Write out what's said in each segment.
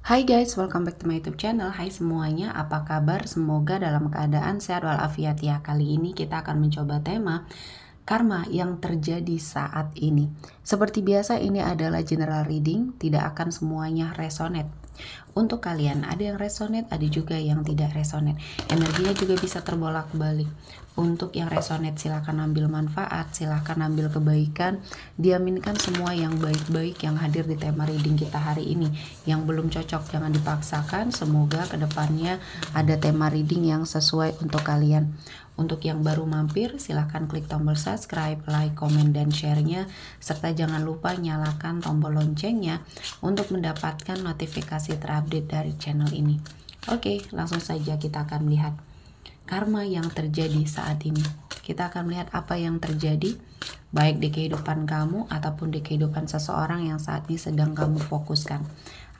Hai guys, welcome back to my YouTube channel. Hai semuanya, apa kabar? Semoga dalam keadaan sehat walafiat ya. Kali ini kita akan mencoba tema karma yang terjadi saat ini. Seperti biasa, ini adalah general reading, tidak akan semuanya resonate. Untuk kalian, ada yang resonate, ada juga yang tidak resonate. Energinya juga bisa terbolak-balik. Untuk yang resonate, silahkan ambil manfaat, silahkan ambil kebaikan. Diaminkan semua yang baik-baik yang hadir di tema reading kita hari ini. Yang belum cocok, jangan dipaksakan. Semoga kedepannya ada tema reading yang sesuai untuk kalian. Untuk yang baru mampir, silahkan klik tombol subscribe, like, komen, dan share-nya. Serta jangan lupa nyalakan tombol loncengnya untuk mendapatkan notifikasi terupdate dari channel ini. Oke, langsung saja kita akan melihat karma yang terjadi saat ini. Kita akan melihat apa yang terjadi, baik di kehidupan kamu ataupun di kehidupan seseorang yang saat ini sedang kamu fokuskan.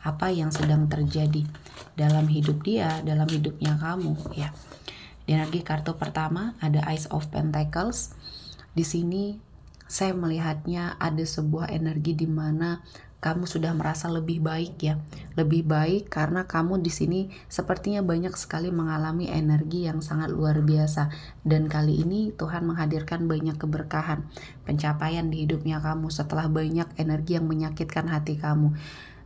Apa yang sedang terjadi dalam hidup dia, dalam hidupnya kamu, ya. Di energi kartu pertama ada Ace of Pentacles. Di sini saya melihatnya ada sebuah energi di mana kamu sudah merasa lebih baik ya. Lebih baik karena kamu di sini sepertinya banyak sekali mengalami energi yang sangat luar biasa. Dan kali ini Tuhan menghadirkan banyak keberkahan, pencapaian di hidupnya kamu setelah banyak energi yang menyakitkan hati kamu.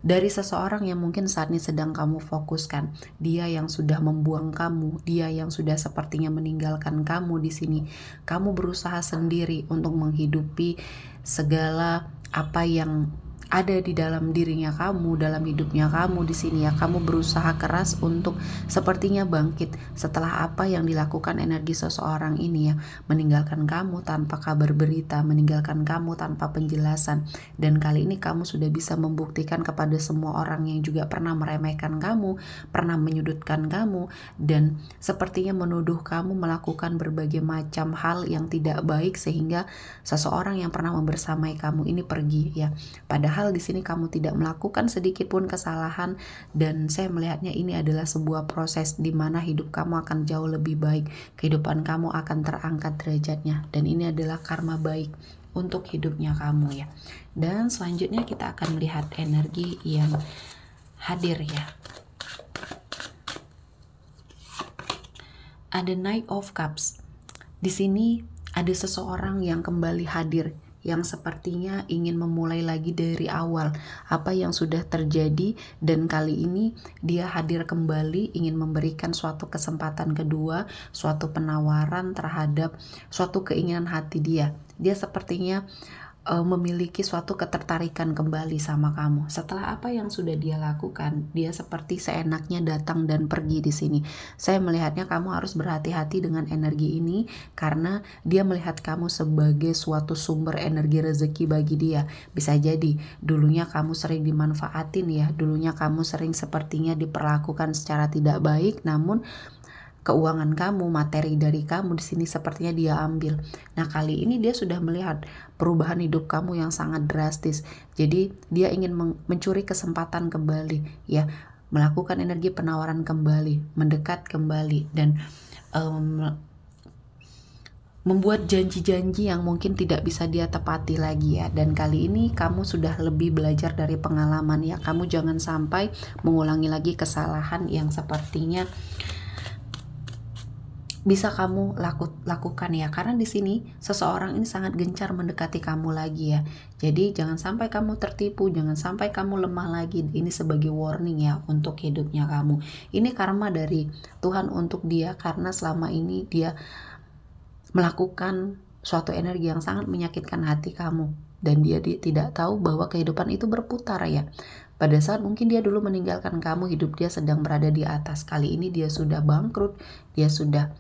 Dari seseorang yang mungkin saat ini sedang kamu fokuskan, dia yang sudah membuang kamu, dia yang sudah sepertinya meninggalkan kamu di sini. Kamu berusaha sendiri untuk menghidupi segala apa yang ada di dalam dirinya kamu, dalam hidupnya kamu di sini ya. Kamu berusaha keras untuk sepertinya bangkit setelah apa yang dilakukan energi seseorang ini ya, meninggalkan kamu tanpa kabar berita, meninggalkan kamu tanpa penjelasan. Dan kali ini kamu sudah bisa membuktikan kepada semua orang yang juga pernah meremehkan kamu, pernah menyudutkan kamu, dan sepertinya menuduh kamu melakukan berbagai macam hal yang tidak baik sehingga seseorang yang pernah membersamai kamu ini pergi ya. Padahal di sini kamu tidak melakukan sedikit pun kesalahan, dan saya melihatnya ini adalah sebuah proses di mana hidup kamu akan jauh lebih baik, kehidupan kamu akan terangkat derajatnya, dan ini adalah karma baik untuk hidupnya kamu ya. Dan selanjutnya kita akan melihat energi yang hadir ya. Ada Knight of Cups. Di sini ada seseorang yang kembali hadir, yang sepertinya ingin memulai lagi dari awal apa yang sudah terjadi, dan kali ini dia hadir kembali ingin memberikan suatu kesempatan kedua, suatu penawaran terhadap suatu keinginan hati dia. Dia sepertinya memiliki suatu ketertarikan kembali sama kamu. Setelah apa yang sudah dia lakukan, dia seperti seenaknya datang dan pergi di sini. Saya melihatnya kamu harus berhati-hati dengan energi ini karena dia melihat kamu sebagai suatu sumber energi rezeki bagi dia. Bisa jadi dulunya kamu sering dimanfaatin ya, dulunya kamu sering sepertinya diperlakukan secara tidak baik, namun keuangan kamu, materi dari kamu di sini sepertinya dia ambil. Nah, kali ini dia sudah melihat perubahan hidup kamu yang sangat drastis. Jadi, dia ingin mencuri kesempatan kembali, ya, melakukan energi penawaran kembali, mendekat kembali, dan membuat janji-janji yang mungkin tidak bisa dia tepati lagi ya. Dan kali ini kamu sudah lebih belajar dari pengalaman ya. Kamu jangan sampai mengulangi lagi kesalahan yang sepertinya bisa kamu lakukan ya, karena di sini seseorang ini sangat gencar mendekati kamu lagi ya. Jadi jangan sampai kamu tertipu, jangan sampai kamu lemah lagi. Ini sebagai warning ya untuk hidupnya kamu. Ini karma dari Tuhan untuk dia karena selama ini dia melakukan suatu energi yang sangat menyakitkan hati kamu, dan dia tidak tahu bahwa kehidupan itu berputar ya. Pada saat mungkin dia dulu meninggalkan kamu, hidup dia sedang berada di atas. Kali ini dia sudah bangkrut, dia sudah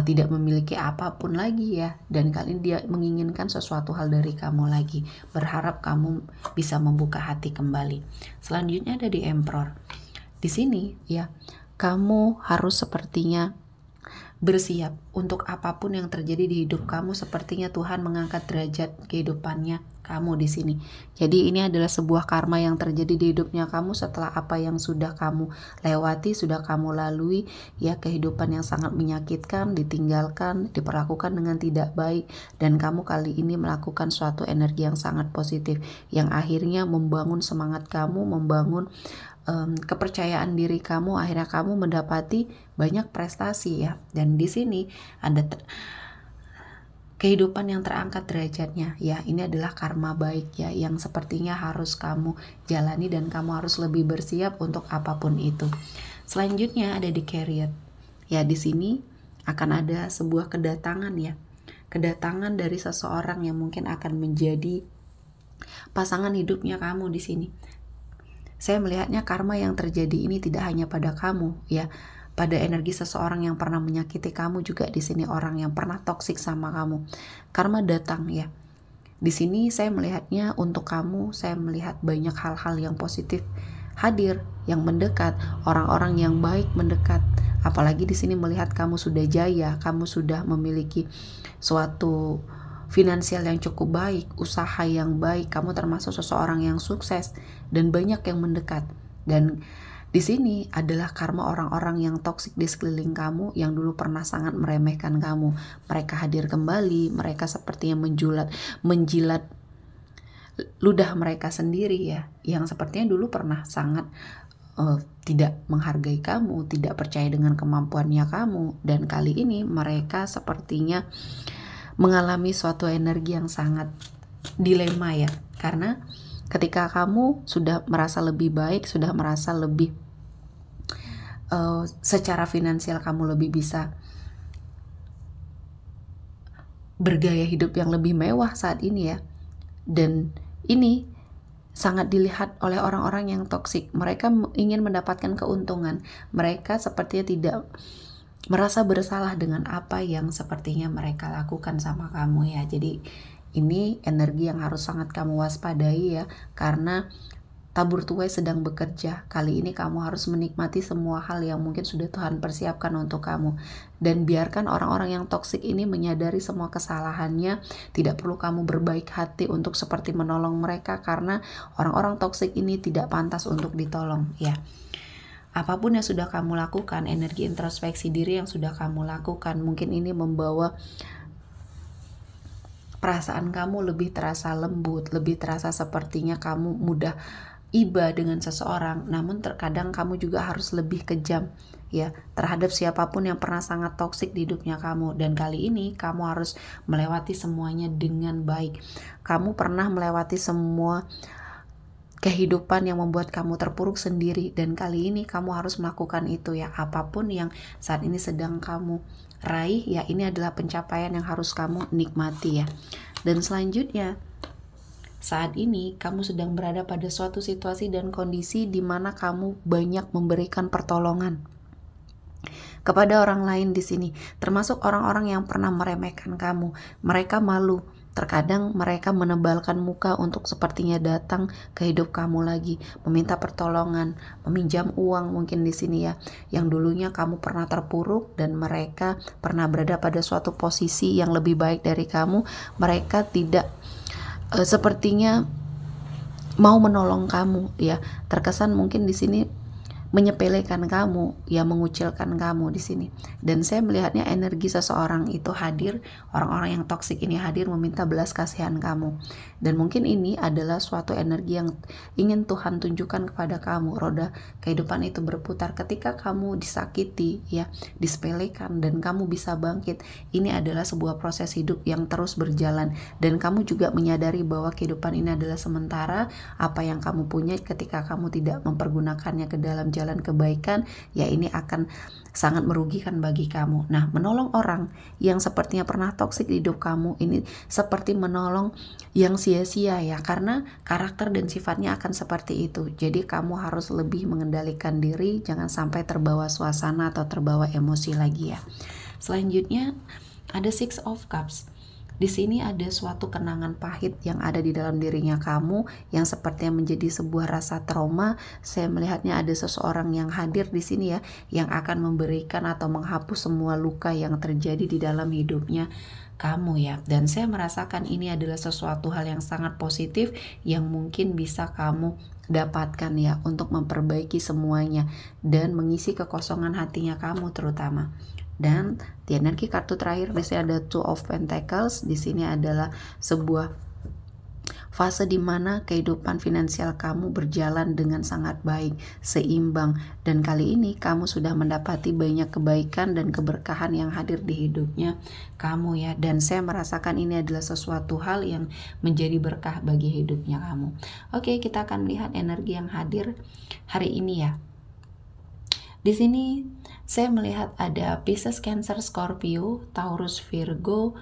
tidak memiliki apapun lagi ya. Dan kali ini dia menginginkan sesuatu hal dari kamu lagi, berharap kamu bisa membuka hati kembali. Selanjutnya ada di Emperor. Di sini ya, kamu harus sepertinya bersiap untuk apapun yang terjadi di hidup kamu. Sepertinya Tuhan mengangkat derajat kehidupannya kamu di sini. Jadi ini adalah sebuah karma yang terjadi di hidupnya kamu setelah apa yang sudah kamu lewati, sudah kamu lalui, ya, kehidupan yang sangat menyakitkan, ditinggalkan, diperlakukan dengan tidak baik, dan kamu kali ini melakukan suatu energi yang sangat positif yang akhirnya membangun semangat kamu, membangun kepercayaan diri kamu, akhirnya kamu mendapati banyak prestasi, ya. Dan di sini ada kehidupan yang terangkat derajatnya, ya. Ini adalah karma baik, ya, yang sepertinya harus kamu jalani dan kamu harus lebih bersiap untuk apapun itu. Selanjutnya ada di career, ya. Di sini akan ada sebuah kedatangan, ya, kedatangan dari seseorang yang mungkin akan menjadi pasangan hidupnya kamu di sini. Saya melihatnya karma yang terjadi ini tidak hanya pada kamu, ya, pada energi seseorang yang pernah menyakiti kamu juga di sini, orang yang pernah toksik sama kamu. Karma datang, ya. Di sini saya melihatnya untuk kamu, saya melihat banyak hal-hal yang positif hadir, yang mendekat, orang-orang yang baik mendekat. Apalagi di sini melihat kamu sudah jaya, kamu sudah memiliki suatu finansial yang cukup baik, usaha yang baik, kamu termasuk seseorang yang sukses dan banyak yang mendekat. Dan di sini adalah karma orang-orang yang toksik di sekeliling kamu yang dulu pernah sangat meremehkan kamu. Mereka hadir kembali, mereka sepertinya menjilat ludah mereka sendiri, ya, yang sepertinya dulu pernah sangat tidak menghargai kamu, tidak percaya dengan kemampuannya kamu, dan kali ini mereka sepertinya mengalami suatu energi yang sangat dilema, ya, karena ketika kamu sudah merasa lebih baik, sudah merasa lebih secara finansial kamu lebih bisa bergaya hidup yang lebih mewah saat ini, ya, dan ini sangat dilihat oleh orang-orang yang toksik. Mereka ingin mendapatkan keuntungan, mereka sepertinya tidak merasa bersalah dengan apa yang sepertinya mereka lakukan sama kamu, ya. Jadi ini energi yang harus sangat kamu waspadai, ya, karena tabur tuai sedang bekerja. Kali ini kamu harus menikmati semua hal yang mungkin sudah Tuhan persiapkan untuk kamu. Dan biarkan orang-orang yang toksik ini menyadari semua kesalahannya. Tidak perlu kamu berbaik hati untuk seperti menolong mereka, karena orang-orang toksik ini tidak pantas untuk ditolong, ya. Apapun yang sudah kamu lakukan, energi introspeksi diri yang sudah kamu lakukan, mungkin ini membawa perasaan kamu lebih terasa lembut, lebih terasa sepertinya kamu mudah iba dengan seseorang, namun terkadang kamu juga harus lebih kejam, ya, terhadap siapapun yang pernah sangat toksik di hidupnya kamu. Dan kali ini kamu harus melewati semuanya dengan baik. Kamu pernah melewati semua kehidupan yang membuat kamu terpuruk sendiri, dan kali ini kamu harus melakukan itu, ya. Apapun yang saat ini sedang kamu raih, ya, ini adalah pencapaian yang harus kamu nikmati, ya. Dan selanjutnya, saat ini kamu sedang berada pada suatu situasi dan kondisi di mana kamu banyak memberikan pertolongan kepada orang lain di sini, termasuk orang-orang yang pernah meremehkan kamu. Mereka malu. Terkadang mereka menebalkan muka untuk sepertinya datang ke hidup kamu lagi, meminta pertolongan, meminjam uang mungkin di sini, ya, yang dulunya kamu pernah terpuruk dan mereka pernah berada pada suatu posisi yang lebih baik dari kamu. Mereka tidak sepertinya mau menolong kamu, ya. Terkesan mungkin di sini menyepelekan kamu, ya, mengucilkan kamu di sini. Dan saya melihatnya energi seseorang itu hadir, orang-orang yang toksik ini hadir meminta belas kasihan kamu. Dan mungkin ini adalah suatu energi yang ingin Tuhan tunjukkan kepada kamu. Roda kehidupan itu berputar ketika kamu disakiti, ya, disepelekan, dan kamu bisa bangkit. Ini adalah sebuah proses hidup yang terus berjalan, dan kamu juga menyadari bahwa kehidupan ini adalah sementara. Apa yang kamu punya ketika kamu tidak mempergunakannya ke dalam jalan kebaikan, ya, ini akan sangat merugikan bagi kamu. Nah, menolong orang yang sepertinya pernah toksik di hidup kamu ini seperti menolong yang sia-sia, ya, karena karakter dan sifatnya akan seperti itu. Jadi kamu harus lebih mengendalikan diri, jangan sampai terbawa suasana atau terbawa emosi lagi, ya. Selanjutnya ada Six of Cups. Di sini ada suatu kenangan pahit yang ada di dalam dirinya kamu yang sepertinya menjadi sebuah rasa trauma. Saya melihatnya ada seseorang yang hadir di sini ya, yang akan memberikan atau menghapus semua luka yang terjadi di dalam hidupnya kamu ya. Dan saya merasakan ini adalah sesuatu hal yang sangat positif yang mungkin bisa kamu dapatkan ya, untuk memperbaiki semuanya dan mengisi kekosongan hatinya kamu terutama. Dan di energi kartu terakhir di sini ada Two of Pentacles. Di sini adalah sebuah fase di mana kehidupan finansial kamu berjalan dengan sangat baik, seimbang, dan kali ini kamu sudah mendapati banyak kebaikan dan keberkahan yang hadir di hidupnya kamu ya. Dan saya merasakan ini adalah sesuatu hal yang menjadi berkah bagi hidupnya kamu. Oke, kita akan melihat energi yang hadir hari ini ya. Di sini saya melihat ada Pisces, Cancer, Scorpio, Taurus, Virgo,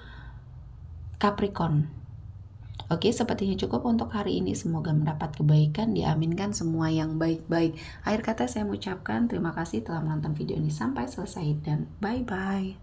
Capricorn. Oke, sepertinya cukup untuk hari ini. Semoga mendapat kebaikan, diaminkan semua yang baik-baik. Akhir kata saya mengucapkan terima kasih telah menonton video ini sampai selesai dan bye-bye.